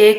1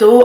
2